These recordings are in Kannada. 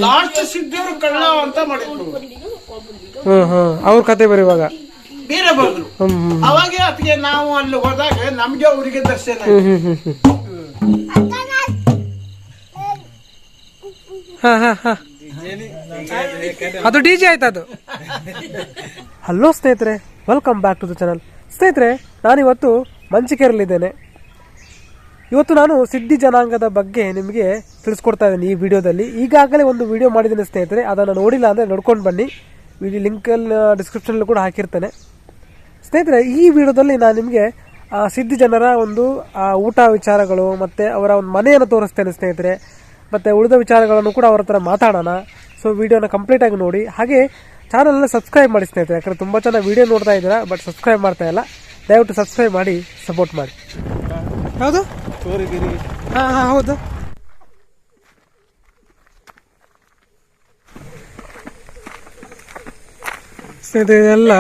ಲಾಸ್ಟ್ ಸಿದ್ಧಿಯವರು ಕಳ್ಳ ಅಂತ ಮಾಡಿದ್ರು. ಅವ್ರ ಕತೆ ಬರುವಾಗ ಬೇರೆ ಬಂದ್ರು. ಅವಾಗ ಅದಕ್ಕೆ ನಾವು ಅಲ್ಲಿ ಹೋದಾಗ ನಮ್ಗೆ ಅವರಿಗೆ ದರ್ಶನ. ಅದು ಡಿಜೆ ಆಯ್ತು ಅದು. ಹಲೋ ಸ್ನೇಹಿತರೆ, welcome back to the channel. ಸ್ನೇಹಿತರೆ, ನಾನಿವತ್ತು ಮಂಚಿಕೇರಲ್ಲಿದ್ದೇನೆ. ಇವತ್ತು ನಾನು ಸಿದ್ಧಿ ಜನಾಂಗದ ಬಗ್ಗೆ ನಿಮಗೆ ತಿಳಿಸ್ಕೊಡ್ತಾ ಇದ್ದೀನಿ ಈ ವಿಡಿಯೋದಲ್ಲಿ. ಈಗಾಗಲೇ ಒಂದು ವಿಡಿಯೋ ಮಾಡಿದ್ದೀನಿ ಸ್ನೇಹಿತರೆ, ಅದನ್ನು ನೋಡಿಲ್ಲ ಅಂದರೆ ನೋಡ್ಕೊಂಡು ಬನ್ನಿ. ವಿಡಿಯೋ ಲಿಂಕಲ್ಲಿ ಡಿಸ್ಕ್ರಿಪ್ಷನಲ್ಲಿ ಕೂಡ ಹಾಕಿರ್ತೇನೆ. ಸ್ನೇಹಿತರೆ, ಈ ವಿಡಿಯೋದಲ್ಲಿ ನಾನು ನಿಮಗೆ ಸಿದ್ಧಿ ಜನರ ಒಂದು ಊಟ ವಿಚಾರಗಳು ಮತ್ತು ಅವರ ಒಂದು ಮನೆಯನ್ನು ತೋರಿಸ್ತೇನೆ ಸ್ನೇಹಿತರೆ. ಮತ್ತು ಉಳಿದ ವಿಚಾರಗಳನ್ನು ಕೂಡ ಅವರ ಹತ್ರ ಮಾತಾಡೋಣ. ಸೊ ವಿಡಿಯೋನ ಕಂಪ್ಲೀಟಾಗಿ ನೋಡಿ. ಹಾಗೆ ಚಾನಲ್ನ ಸಬ್ಸ್ಕ್ರೈಬ್ ಮಾಡಿ ಸ್ನೇಹಿತರೆ, ಯಾಕಂದರೆ ತುಂಬ ಚೆನ್ನಾಗಿ ವಿಡಿಯೋ ನೋಡ್ತಾ ಇದ್ದೀರಾ, ಬಟ್ ಸಬ್ಸ್ಕ್ರೈಬ್ ಮಾಡ್ತಾ ಇಲ್ಲ. ದಯವಿಟ್ಟು ಸಬ್ಸ್ಕ್ರೈಬ್ ಮಾಡಿ ಸಪೋರ್ಟ್ ಮಾಡಿ. ಹೌದು, ಹೌದು. ಇದೆಲ್ಲ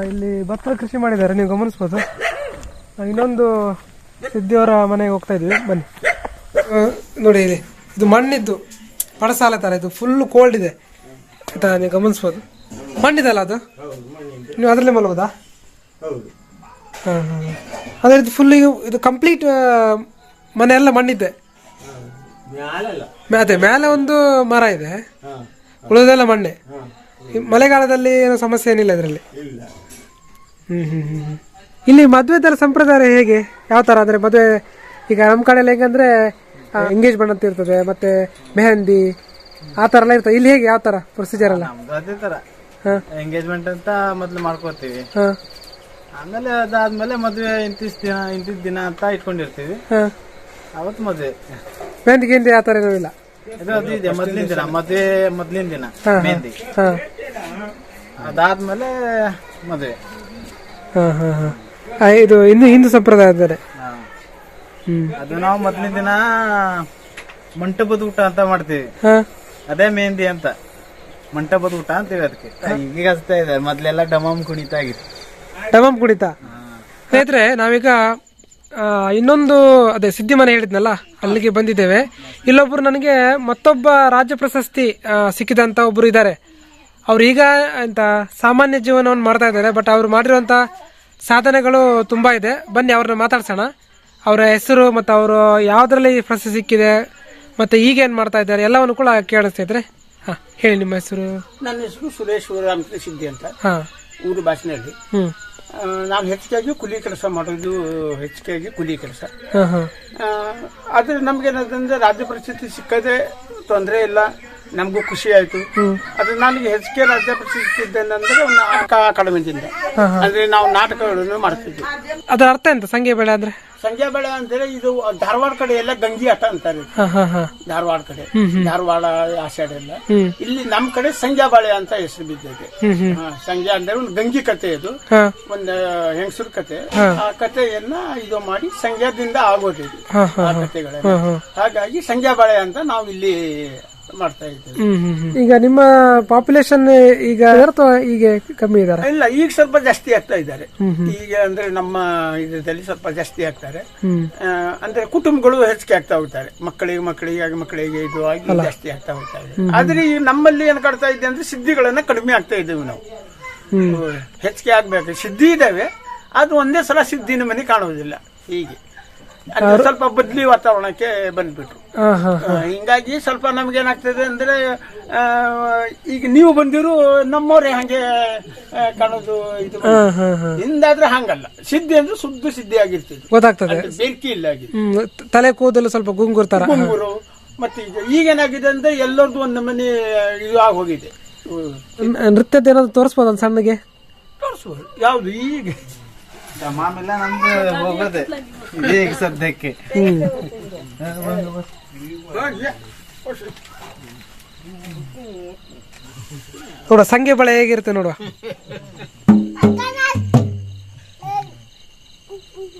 ಇಲ್ಲಿ ಭತ್ತದ ಕೃಷಿ ಮಾಡಿದ್ದಾರೆ, ನೀವು ಗಮನಿಸ್ಬೋದು. ಇನ್ನೊಂದು ಸಿದ್ಧಿಯವರ ಮನೆಗೆ ಹೋಗ್ತಾ ಇದ್ವಿ, ಬನ್ನಿ. ನೋಡಿ, ಇದು ಮಣ್ಣಿದ್ದು ಪಡಸಾಲ ತರ, ಇದು ಫುಲ್ ಕೋಲ್ಡ್ ಇದೆ ಆಯ್ತಾ, ನೀವು ಗಮನಿಸ್ಬೋದು. ಮಣ್ಣಿದಲ್ಲ ಅದು, ನೀವು ಅದರಲ್ಲೇ ಮಲಗೋದಾ? ಅದೇ ಇದು ಫುಲ್ ಇದು ಕಂಪ್ಲೀಟ್ ಮನೆ ಎಲ್ಲ ಮಣ್ಣಿದ್ದೆ. ಅದೇ ಮೇಲೆ ಒಂದು ಮರ ಇದೆ, ಉಳಿದೆಲ್ಲ ಮಣ್ಣೆ. ಮಳೆಗಾಲದಲ್ಲಿ ಏನೋ ಸಮಸ್ಯೆ ಏನಿಲ್ಲ ಇದರಲ್ಲಿ. ಇಲ್ಲಿ ಮದುವೆದೆಲ್ಲ ಸಂಪ್ರದಾಯ ಹೇಗೆ, ಯಾವ ತರ ಅಂದ್ರೆ ಮದುವೆ ಈಗ ನಮ್ಮ ಕಡೆಯಲ್ಲಿ ಹೇಗಂದ್ರೆ ಎಂಗೇಜ್ಮೆಂಟ್ ಅಂತ ಇರ್ತದೆ, ಮತ್ತೆ ಮೆಹಂದಿ ಆ ತರ ಎಲ್ಲ ಇರ್ತದೆ. ಇಲ್ಲಿ ಹೇಗೆ, ಯಾವ ತರ ಪ್ರೊಸೀಜರ್ ಎಲ್ಲ? ಅದೇ ತರ ಎಂಗೇಜ್ಮೆಂಟ್ ಅಂತ ಮೊದ್ಲು ಮಾಡ್ಕೋತೀವಿ, ಆಮೇಲೆ ಅದಾದ್ಮೇಲೆ ಮದ್ವೆ ಇಂತಿದ್ ದಿನ ಅಂತ ಇಟ್ಕೊಂಡಿರ್ತೀವಿ, ಅವತ್ತು ಮದ್ವೆ. ಮೆಹಂದಿ ಗಿಂದಿ ಆ ತರ ಏನೂ ಇಲ್ಲ? ಅದು ಇದೆ ಮೊದ್ಲಿನ ದಿನ, ಮೊದ್ಲಿನ ದಿನ ಮೆಹಂದಿ, ಅದಾದ್ಮೇಲೆ ಮದ್ವೆ. ಇದು ಇನ್ನು ಹಿಂದೂ ಸಂಪ್ರದಾಯ ಬೇರೆ. ಅದು ನಾವು ಮೊದ್ಲಿನ ದಿನ ಮಂಟಪದ ಊಟ ಅಂತ ಮಾಡ್ತೀವಿ, ಅದೇ ಮೆಹಂದಿ ಅಂತ. ಮಂಟಪದ ಊಟ ಅಂತೀವಿ ಅದಕ್ಕೆ. ಈಗ ಹಚ್ತಾ ಇದೆ, ಮೊದ್ಲೆಲ್ಲ ಡಮಾಮ್ ಕುಣಿತ ಆಗಿತ್ತು. ಡಮಾಮ್ ಕುಣಿತ. ಸ್ನೇಹಿತರೆ, ನಾವೀಗ ಇನ್ನೊಂದು ಅದೇ ಸಿದ್ಧಿ ಮನೆ ಹೇಳಿದ್ನಲ್ಲ, ಅಲ್ಲಿಗೆ ಬಂದಿದ್ದೇವೆ. ಇಲ್ಲೊಬ್ರು ನನಗೆ ಮತ್ತೊಬ್ಬ ರಾಜ್ಯ ಪ್ರಶಸ್ತಿ ಸಿಕ್ಕಿದಂತ ಒಬ್ರು ಇದ್ದಾರೆ. ಅವ್ರು ಈಗ ಅಂತ ಸಾಮಾನ್ಯ ಜೀವನವನ್ನು ಮಾಡ್ತಾ ಇದ್ದಾರೆ, ಬಟ್ ಅವ್ರು ಮಾಡಿರುವಂತ ಸಾಧನೆಗಳು ತುಂಬಾ ಇದೆ. ಬನ್ನಿ ಅವ್ರನ್ನ ಮಾತಾಡ್ಸೋಣ. ಅವರ ಹೆಸರು ಮತ್ತು ಅವರು ಯಾವ್ದ್ರಲ್ಲಿ ಪ್ರಶಸ್ತಿ ಸಿಕ್ಕಿದೆ ಮತ್ತೆ ಈಗ ಏನ್ ಮಾಡ್ತಾ ಇದ್ದಾರೆ ಎಲ್ಲವನ್ನು ಕೂಡ ಕೇಳಿಸ್ತಾ ಇದ್ರೆ. ಹೇಳಿ, ನಿಮ್ಮ ಹೆಸರು? ನನ್ನ ಹೆಸರು ಸುರೇಶ್ ರಾಮಕೃಷ್ಣ ಸಿದ್ಧಿ ಅಂತ, ಊರು ಭಾಷೆಯಲ್ಲಿ. ನಾವು ಹೆಚ್ಚಾಗಿ ಕೂಲಿ ಕೆಲಸ ಮಾಡೋದು, ಹೆಚ್ಚಾಗಿ ಕೂಲಿ ಕೆಲಸ. ಆದ್ರೆ ನಮ್ಗೇನಂದ್ರೆ ರಾಜ್ಯ ಪ್ರಶಸ್ತಿ ಸಿಕ್ಕದೆ ತೊಂದರೆ ಇಲ್ಲ, ನಮಗೂ ಖುಷಿ ಆಯ್ತು. ಅದು ನನಗೆ ಹೆಚ್ಚಿಗೆ ರಾಜ್ಯ ಪ್ರಶಸ್ತಿ ಸಿಕ್ಕಿದ್ದೇನೆಂದ್ರೆ ಒಂದು ನಾಟಕ ಅಕಾಡೆಮಿದಿಂದ, ಅಂದ್ರೆ ನಾವು ನಾಟಕಗಳನ್ನು ಮಾಡ್ತಿದ್ವಿ. ಅದರ ಅರ್ಥ ಎಂತ? ಸಂಖ್ಯೆ ಬೆಳೆ ಅಂದ್ರೆ? ಸಂಖ್ಯಾ ಬೆಳೆ ಅಂದ್ರೆ ಇದು ಧಾರವಾಡ ಕಡೆ ಎಲ್ಲ ಗಂಜಿ ಆಟ ಅಂತಾರೆ. ಧಾರವಾಡ ಕಡೆ, ಧಾರವಾಡ ಆ ಸೈಡ್ ಎಲ್ಲ. ಇಲ್ಲಿ ನಮ್ ಕಡೆ ಸಂಖ್ಯಾ ಬಾಳೆ ಅಂತ ಹೆಸರು ಬಿದ್ದಿದೆ. ಸಂಖ್ಯಾ ಅಂದ್ರೆ ಒಂದು ಗಂಜಿ ಕತೆ, ಇದು ಒಂದು ಹೆಂಗಸೂರ್ ಕತೆ. ಆ ಕಥೆಯನ್ನ ಇದು ಮಾಡಿ ಸಂಖ್ಯಾದಿಂದ ಆಗೋದು ಇದು ಆ ಕಥೆಗಳೆಲ್ಲ. ಹಾಗಾಗಿ ಸಂಖ್ಯಾ ಬಾಳೆ ಅಂತ ನಾವು ಇಲ್ಲಿ ಮಾಡ್ತಾ ಇದ್ದೇವೆ. ಈಗ ನಿಮ್ಮ ಪಾಪ್ಯುಲೇಷನ್ ಈಗ ಈಗ ಕಮ್ಮಿ ಇದಾರೆ? ಇಲ್ಲ, ಈಗ ಸ್ವಲ್ಪ ಜಾಸ್ತಿ ಆಗ್ತಾ ಇದ್ದಾರೆ. ಈಗ ಅಂದ್ರೆ ನಮ್ಮ ಇದರಲ್ಲಿ ಸ್ವಲ್ಪ ಜಾಸ್ತಿ ಆಗ್ತಾರೆ. ಅಂದ್ರೆ ಕುಟುಂಬಗಳು ಹೆಚ್ಚಿಗೆ ಆಗ್ತಾ ಹೋಗ್ತಾರೆ, ಮಕ್ಕಳಿಗೆ ಇದು ಆಗಿ ಜಾಸ್ತಿ ಆಗ್ತಾ ಹೋಗ್ತಾರೆ. ಆದ್ರೆ ಈಗ ನಮ್ಮಲ್ಲಿ ಏನ್ ಕಾಡ್ತಾ ಇದೆ ಅಂದ್ರೆ ಸಿದ್ಧಿಗಳನ್ನ ಕಡಿಮೆ ಆಗ್ತಾ ಇದ್ದೇವೆ ನಾವು. ಹೆಚ್ಚಿಗೆ ಆಗ್ಬೇಕು, ಸಿದ್ಧಿ ಇದಾವೆ, ಅದು ಒಂದೇ ಸಲ ಸಿದ್ಧಿನ ಮನೆ ಕಾಣುವುದಿಲ್ಲ. ಹೀಗೆ ಸ್ವಲ್ಪ ಬದ್ಲಿ ವಾತಾವರಣಕ್ಕೆ ಬಂದ್ಬಿಟ್ರು. ಹಿಂಗಾಗಿ ಸ್ವಲ್ಪ ನಮ್ಗೇನಾಗ್ತದೆ ಅಂದ್ರೆ ಈಗ ನೀವು ಬಂದಿರು ನಮ್ಮವ್ರೆ ಹಂಗೆ ಕಾಣೋದು. ಇದು ಹಿಂದಾದ್ರೆ ಹಂಗಲ್ಲ, ಸಿದ್ಧಿ ಅಂದ್ರೆ ಶುದ್ಧ ಸಿದ್ಧಿ ಆಗಿರ್ತಿದ್ರು, ಗೊತ್ತಾಗ್ತದೆ. ಬೆಂಕಿ ಇಲ್ಲ ಆಗಿದೆ, ತಲೆ ಕೂದಲು ಸ್ವಲ್ಪ ಗುಂಗುರು. ಮತ್ತೆ ಈಗೇನಾಗಿದೆ ಅಂದ್ರೆ ಎಲ್ಲರದು ಒಂದು ಮನೆ ಇದು ಆಗೋಗಿದೆ. ನೃತ್ಯದ ಏನಾದ್ರು ತೋರಿಸ್ಬೋದು ಒಂದು ಸಣ್ಣಗೆ? ತೋರಿಸ್ಬೋದು. ಯಾವ್ದು? ಈಗ ಮಾಮೆಲ್ಲ ನಮ್ದು ಹೋಗೋದೆ ಇದೇ ಈಗ ಸದ್ಯಕ್ಕೆ. ನೋಡ ಸಂಗೆ ಬಳೆ ಹೇಗಿರುತ್ತೆ ನೋಡುವ.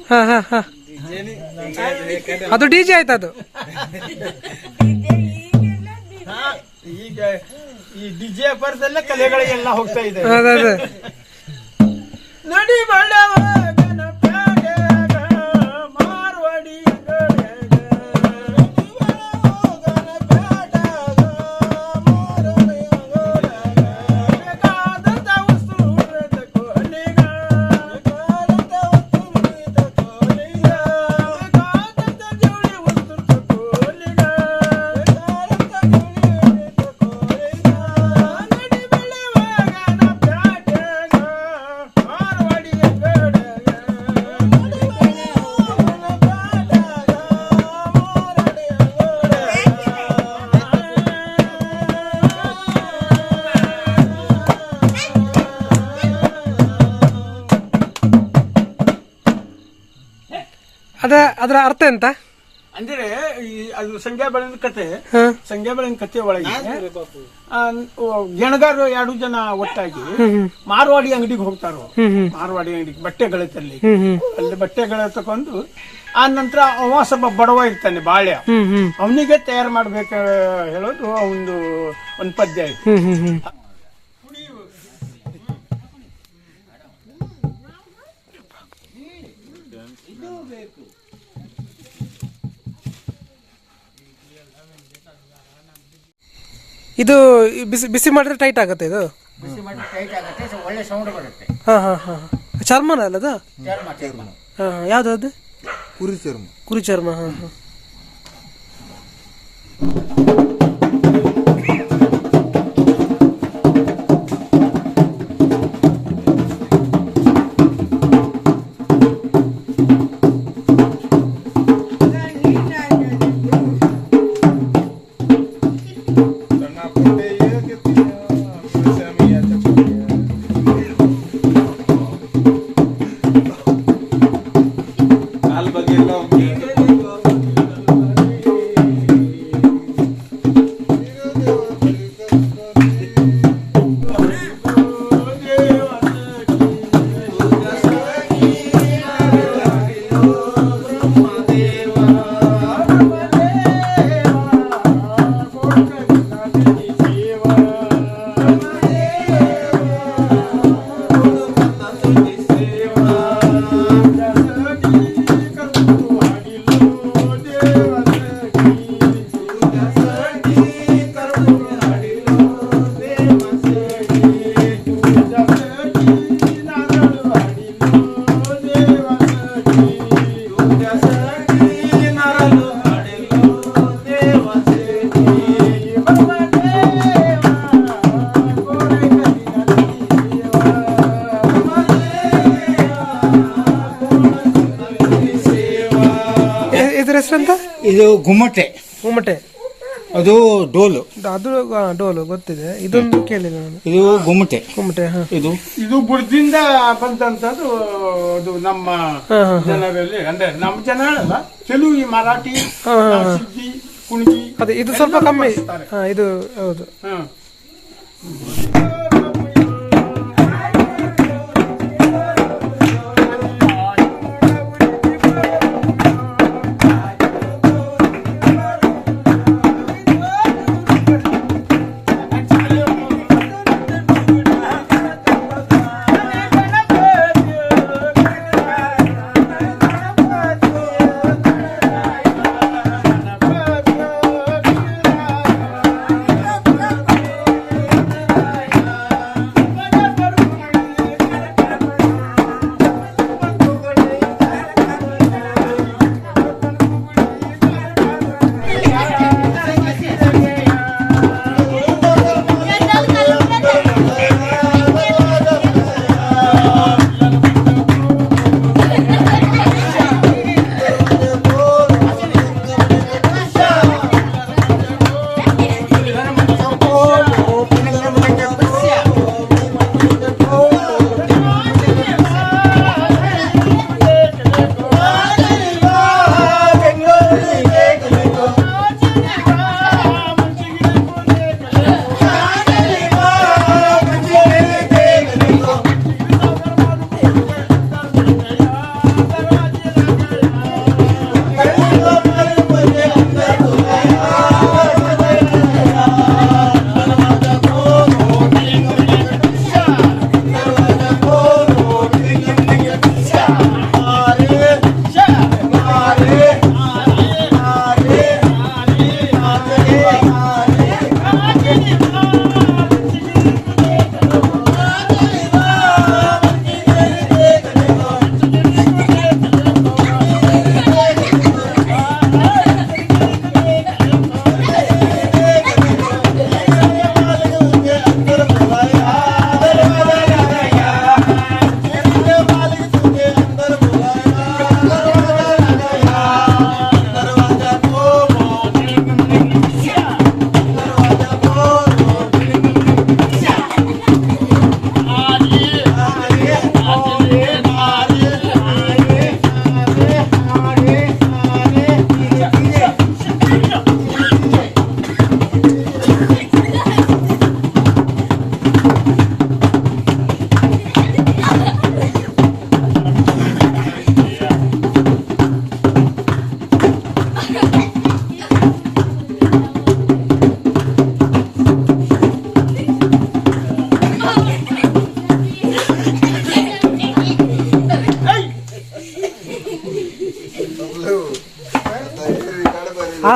ಹಾ ಹಾ ಹಾ ಅದು ಡಿಜೆ ಆಯ್ತು ಅದು. ಈಗ ಈ ಡಿಜೆ ಪರದಲ್ಲೇ ಕಲೆಗಳಿಗೆಲ್ಲ ಹೋಗ್ತಾ ಇದೆ. ಅದೇ ನಡಿ ಬಳ್ಳವನ ಪ್ಯಾಡ್ಯಾಗ ಮಾರ್ವಾಡಿ ಅದರ ಅರ್ಥ ಎಂತ ಅಂದ್ರೆ ಅದು ಸಂಖ್ಯಾ ಬೆಳೆದ ಕತೆ. ಸಂಖ್ಯಾ ಬೆಳೆದ ಕತೆ ಒಳಗೆ ಗೆಣಗಾರರು 2 ಜನ ಒಟ್ಟಾಗಿ ಮಾರ್ವಾಡಿ ಅಂಗಡಿಗೆ ಹೋಗ್ತಾರೋ. ಮಾರ್ವಾಡಿ ಅಂಗಡಿಗೆ ಬಟ್ಟೆಗಳ ತಲ್ಲಿ ಅಲ್ಲಿ ಬಟ್ಟೆಗಳ ತಕೊಂಡು ಆ ನಂತರ ಅವ ಸ್ವಲ್ಪ ಬಡವ ಇರ್ತಾನೆ ಬಾಳ್ಯ, ಅವನಿಗೆ ತಯಾರು ಮಾಡ್ಬೇಕ ಹೇಳೋದು ಒಂದು ಪದ್ಯ ಐತಿ. ಇದು ಬಿಸಿ ಬಿಸಿ ಮಾಡಿದ್ರೆ ಟೈಟ್ ಆಗುತ್ತೆ. ಇದು ಬಿಸಿ ಮಾಡಿ ಟೈಟ್ ಆಗುತ್ತೆ, ಒಳ್ಳೆ ಸೌಂಡ್ ಬರುತ್ತೆ. ಹಾ ಹಾ ಹಾ ಚರ್ಮನ ಅಲ್ಲ ಅದು? ಚರ್ಮ ಹಾ ಯಾವ್ದು? ಕುರಿ ಚರ್ಮ. ಕುರಿ ಚರ್ಮ. ಹಾ ಹಾ ಇದು ಗುಮ್ಮಟೆ. ಗುಮ್ಮಟೆ ಅದು ಡೋಲು. ಅದು ಡೋಲು ಗೊತ್ತಿದೆ, ಇದೊಂದು ಕೇಳಿಲ್ಲ ನಾನು. ಇದು ಗುಮ್ಮಟೆ. ಗುಮ್ಮಟೆ ಇದು ಬುಡದಿಂದ ಬಂದಂತದ್ದು. ಅದು ನಮ್ಮ ಜನರಲ್ಲಿ, ಅಂದ್ರೆ ನಮ್ಮ ಜನ ಅಲ್ಲ, ಕೆಲವು ಈ ಮರಾಠಿ, ಸಿದ್ದಿ, ಕುಣಗಿ, ಅದೇ ಇದು ಸ್ವಲ್ಪ ಕಮ್ಮಿ. ಇದು ಹೌದು.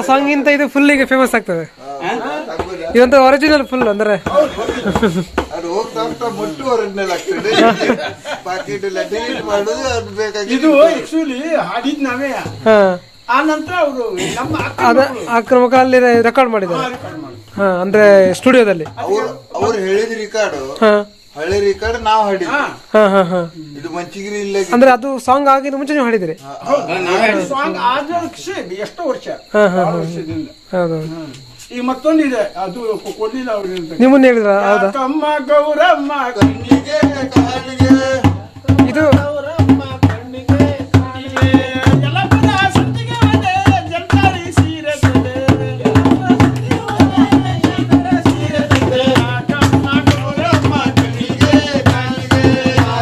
ಸಾಂಗ್ ಗಿಂತ ಇದು ಫುಲ್ ಈಗ ಫೇಮಸ್ ಆಗ್ತದೆ. ಇದಂತ ಒರಿಜಿನಲ್ ಫುಲ್ ಅಂದ್ರೆ ಅದು ಹೋಗ್ತಾ ಹೋಗ್ತಾ ಮುಟ್ಟು ಒರಿಜಿನಲ್ ಆಗ್ತದೆ. ಪಾಕೆಟ್ ಎಲ್ಲ ಡಿಲೀಟ್ ಮಾಡೋದು ಅದು ಬೇಕಾಗಿ ಇದು ಆಕ್ಚುಲಿ ಹಾಡಿದ್ ನಾವೇ. ಹಾ ಆ ನಂತರ ಅವರು ನಮ್ಮ ಆಕ್ರಮಕ ಅಲ್ಲಿ ರೆಕಾರ್ಡ್ ಮಾಡಿದ್ದಾರೆ. ಹಾ ಅಂದ್ರೆ ಸ್ಟುಡಿಯೋದಲ್ಲಿ ಅವ್ರು ಹೇಳಿದ ರಿಕಾರ್ಡು ಹಾ ಹಳೆ ರಿಕಾರ್ಡ್ ನಾವು ಹಾಡಿದ್ವಿ. ಹಾ ಹಾ ಹಾ ಇದು ಮಂಚಿಗಿರಿ ಇಲ್ಲ ಅಂದ್ರೆ ಅದು ಸಾಂಗ್ ಆಗಿದ ಮುಂಚೆ ನೀವು ಹಾಡಿದ್ರಿ. ಸಾಂಗ್ ಆದ ಎಷ್ಟೋ ವರ್ಷ ಹಾ ಹಾ ಹಾ ವರ್ಷದಿಂದ. ಹೌದು. ಈಗ ಮತ್ತೊಂದಿದೆ, ಅದು ಕೊಡ್ಲಿಲ್ಲ ಅವ್ರಿಗೆ. ನಿಮ್ಮನ್ನ ಹೇಳಿದ್ರ? ಹೌದಾ? ಕಮ್ಮ ಗೌರಮ್ಮ ಕಣ್ಣಿಗೆ ಕಾಲಿಗೆ ಇದು ಗೌರಮ್ಮ ಕಣ್ಣಿಗೆ ಕಾಲಿಗೆ ಎಲ್ಲಪ್ಪನ ಸಂತಿಗೆ ಬಂದೆ ಜಲ್ಕಾರಿ ಸೀರೆ ತಂದೆ. ಕಮ್ಮ ಗೌರಮ್ಮ ಕಣ್ಣಿಗೆ ಕಾಲಿಗೆ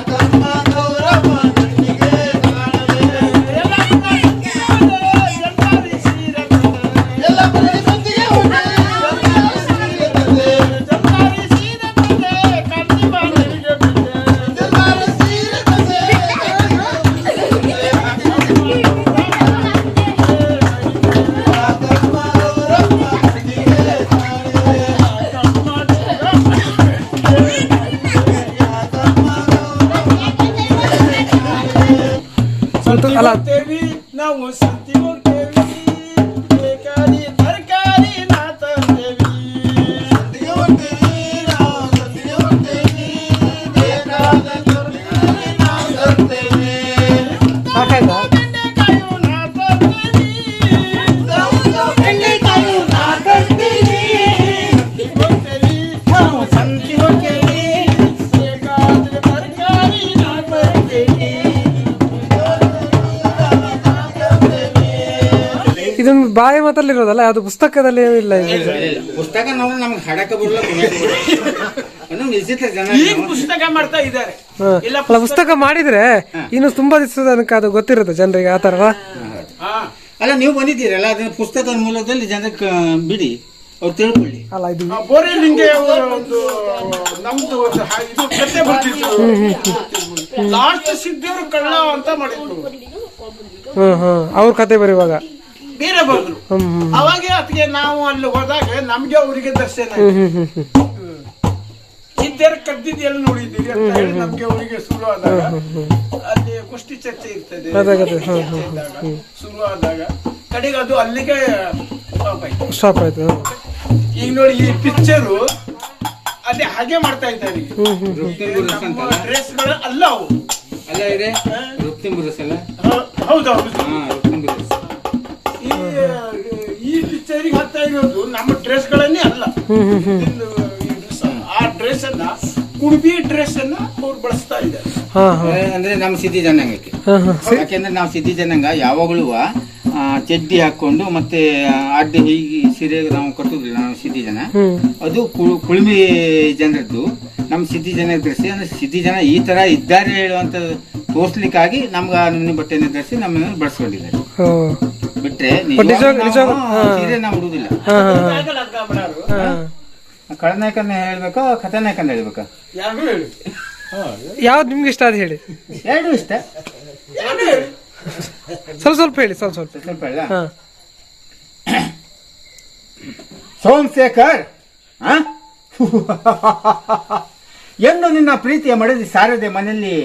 ಕಮ್ಮ ಗೌರಮ್ಮ ಕಣ್ಣಿಗೆ ಕಾಲಿಗೆ ಎಲ್ಲಪ್ಪನ ಸಂತಿಗೆ ಬಂದೆ ಜಲ್ಕಾರಿ ಸೀರೆ ತಂದೆ. ಎಲ್ಲಪ್ಪನ ಸಂತಿಗೆ ಬಂದೆ ಜಲ್ಕಾರಿ ಸೀರೆ ತಂದೆ. ಜಲ್ಕಾರಿ ಸೀರೆ ತಂದೆ ಕಣ್ಣಿ ಬಾಗಿಲಿಗೆ ಬಂದೆ. ಜಲ್ಕಾರಿ ಸೀರೆ ತಂದೆ ಅಲ್ಲ ನಾವು ಸಂತಿ ಹೋಗ್ತೇವಿ, ಬೇಕಾರಿ ತರಕಾರಿ ನಾ ತರ್ತೇವಿ. ಸಂತಿಗೆ ಹೋಗ್ತೇವಿ, ನಾವು ಸಂತಿಗೆ ಹೋಗ್ತೇವಿ, ಬೇಕಾದ ತರಕಾರಿ ನಾ ತರ್ತೇವಿ. ಸಾಕಾಯ್ತಾ? ಬೆಂಡೆಕಾಯಿ ನಾ ತರ್ತೇವಿ, ಬೆಂಡೆಕಾಯಿ ನಾ ತರ್ತೀವಿ. ಹೋಗ್ತೇವಿ, ನಾವು ಸಂತಿ ಹೋಗ್ತೇವಿ, ಬೇಕಾದ್ರೆ ತರಕಾರಿ ನಾ ತರ್ತೇವಿ. ಇದೊಂದು ಬಾಯಿ ಮಾತಲ್ಲಿರೋದಲ್ಲ, ಅದು ಪುಸ್ತಕದಲ್ಲಿ ಏನಿಲ್ಲ ಇದು. ಪುಸ್ತಕ ನೋಡಿ ನಮ್ಗೆ ಹಾಡಕ ಬರಲ್ಲ. ಈಗ ಪುಸ್ತಕ ಮಾಡ್ತಾ ಇದ್ದಾರೆ. ಹಾ. ಅಲ್ಲ ಪುಸ್ತಕ ಮಾಡಿದ್ರೆ ಇನ್ನು ತುಂಬಾ ದಿವಸದ ತನಕ ಅದು ಗೊತ್ತಿರುತ್ತೆ ಜನರಿಗೆ, ಆತರ ಹಾ. ಅಲ್ಲ ನೀವು ಬಂದಿದ್ದೀರಲ್ಲ, ಅದನ್ನ ಪುಸ್ತಕದ ಮೂಲದಲ್ಲಿ ಜನಕ್ಕೆ ಬಿಡಿ, ಅವ್ರು ತಿಳ್ಕೊಳ್ಳಿ. ಅಲ್ಲ ಇದು ಬೋರೆಲಿಂಗೆ ಒಂದು ನಮ್ದು ಒಂದು ಇದು ಕತೆ ಬರ್ತಿತ್ತು. ಲಾಸ್ಟ್ ಸಿದ್ಧರು ಕಳ್ಳ ಅಂತ ಮಾಡಿದ್ರು, ಅವ್ರ ಕತೆ ಬರುವಾಗ ಬೇರೆ ಬಂದ್ರು. ಅವಾಗ ಅದಕ್ಕೆ ನಾವು ಅಲ್ಲಿ ಹೋದಾಗ ನಮ್ಗೆ ಅವರಿಗೆ ದರ್ಶನ ಸಿದ್ಧರ ಕದ್ದಿದ್ದು ಎಲ್ಲಿ ನೋಡಿದ್ದೀರಿ ಅಂತ ಹೇಳಿ ನಮ್ಗೆ ಅವರಿಗೆ ಶುರು ಆದಾಗ ಅಲ್ಲಿ ಕುಷ್ಟಿ ಚರ್ಚೆ ಇರ್ತದೆ. ಶುರು ಆದಾಗ ಕಡೆಗೆ ಅದು ಅಲ್ಲಿಗೆ ಸ್ಟಾಪ್ ಆಯ್ತು. ಸ್ಟಾಪ್ ಆಯ್ತು. ಈಗ ನೋಡಿ ಈ ಪಿಕ್ಚರು ಅದೇ ಹಾಗೆ ಮಾಡ್ತಾ ಇದ್ದಾರೆ. ಡ್ರೆಸ್ಗಳು ಅಲ್ಲ ಅವು ಅಲ್ಲ ಇದೆ ರುಕ್ತಿಂ ಬುರಸ್ ಅಲ್ಲ. ಹೌದೌದು. ರುಕ್ತಿಂ ಬುರಸ್ ಈ ಪಿಕ್ಚರಿಗೆ ಹಾಕ್ತಾ ಇರೋದು ನಮ್ಮ ಡ್ರೆಸ್ಗಳನ್ನೇ ಅಲ್ಲ. ಆ ಡ್ರೆಸ್ ಅನ್ನ ಕುಡುಬಿ ಡ್ರೆಸ್ ಅನ್ನ ಅವ್ರು ಬಳಸ್ತಾ ಇದ್ದಾರೆ. ಅಂದ್ರೆ ನಮ್ಮ ಸಿದ್ಧಿ ಜನಾಂಗಕ್ಕೆ. ಯಾಕೆಂದ್ರೆ ನಾವು ಸಿದ್ಧಿ ಜನಾಂಗ ಯಾವಾಗಲೂ ಚಡ್ಡಿ ಹಾಕೊಂಡು ಮತ್ತೆ ಅಡ್ಡಿ ಹೀಗೆ ಸೀರೆ ನಾವು ಕಟ್ಟುದಿಲ್ಲ. ನಾವು ಸಿದ್ಧಿ ಜನ ಅದು ಕುಳುಮಿ ಜನರದ್ದು. ನಮ್ಮ ಸಿದ್ಧಿ ಜನ ಧರಿಸಿ ಅಂದ್ರೆ ಸಿದ್ಧಿ ಜನ ಈ ತರ ಇದ್ದಾರೆ ಹೇಳುವಂತ ತೋರ್ಸ್ಲಿಕ್ಕಾಗಿ ನಮ್ಗ ನಿಮ್ಮ ಬಟ್ಟೆನ ಧರಿಸಿ ನಮ್ಮನ್ನ ಬಳಸ್ಕೊಂಡಿದ್ದಾರೆ. ಬಿಟ್ರೆ ಸೀರೆ ನಾವು ಉಡುದಿಲ್ಲ. ಖಳನಾಯಕನ್ನ ಹೇಳ್ಬೇಕಾ ಕಥಾನಾಯಕನ್ನ ಹೇಳ್ಬೇಕಾ? ಯಾವ್ದು ನಿಮ್ಗೆ ಇಷ್ಟ ಅದು ಹೇಳಿ. ಎರಡು ಇಷ್ಟ. ಸ್ವಲ್ಪ ಸ್ವಲ್ಪ ಹೇಳಿ. ಸ್ವಲ್ಪ ಸ್ವಲ್ಪ ಸ್ವಲ್ಪ ಹೇಳ. ಸೋಮಶೇಖರ್, ಎಂದು ನಿನ್ನ ಪ್ರೀತಿಯ ಮಡದಿ ಸಾರದೆ ಮನೆಯಲ್ಲಿ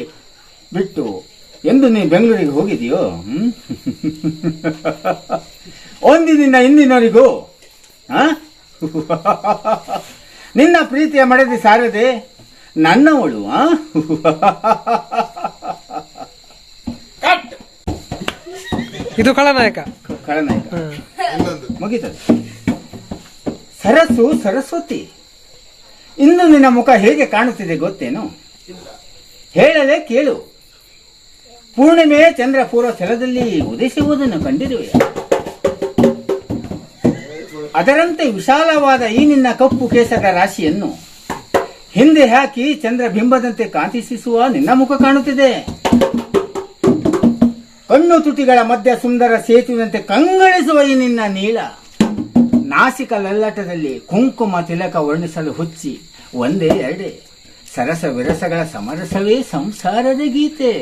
ಬಿಟ್ಟು ಎಂದು ನೀನು ಬೆಂಗಳೂರಿಗೆ ಹೋಗಿದೆಯೋ, ಒಂದಿನಿಂದ ಇಂದಿನವರೆಗೂ ನಿನ್ನ ಪ್ರೀತಿಯ ಮಡದಿ ಸಾರದೆ ನನ್ನವಳು. ಇದು ಖಳನಾಯಕ. ಖಳನಾಯಕ ಮುಗಿತದೆ. ಸರಸು ಸರಸ್ವತಿ, ಇಂದು ನಿನ್ನ ಮುಖ ಹೇಗೆ ಕಾಣುತ್ತಿದೆ ಗೊತ್ತೇನು? ಹೇಳಲೇ ಕೇಳು. ಪೂರ್ಣಿಮೆ ಚಂದ್ರ ಪೂರ್ವ ಸ್ಥಳದಲ್ಲಿ ಉದಯಿಸುವುದನ್ನು ಕಂಡಿರುವೆ. ಅದರಂತೆ ವಿಶಾಲವಾದ ಈ ನಿನ್ನ ಕಪ್ಪು ಕೇಸದ ರಾಶಿಯನ್ನು ಹಿಂದೆ ಹಾಕಿ ಚಂದ್ರ ಬಿಂಬದಂತೆ ಕಾಂತಿಸಿಸುವ ನಿನ್ನ ಮುಖ ಕಾಣುತ್ತಿದೆ. ಕಣ್ಣು ತುಟಿಗಳ ಮಧ್ಯ ಸುಂದರ ಸೇತುವಂತೆ ಕಂಗಳಿಸುವ ಈ ನಿನ್ನ ನೀಳ ನಾಸಿಕ ಲಲ್ಲಾಟದಲ್ಲಿ ಕುಂಕುಮ ತಿಲಕ ವರ್ಣಿಸಲು ಹುಚ್ಚಿ ಒಂದೇ ಎರಡೇ ಸರಸ ವಿರಸಗಳ ಸಮರಸವೇ ಸಂಸಾರದ ಗೀತೆ.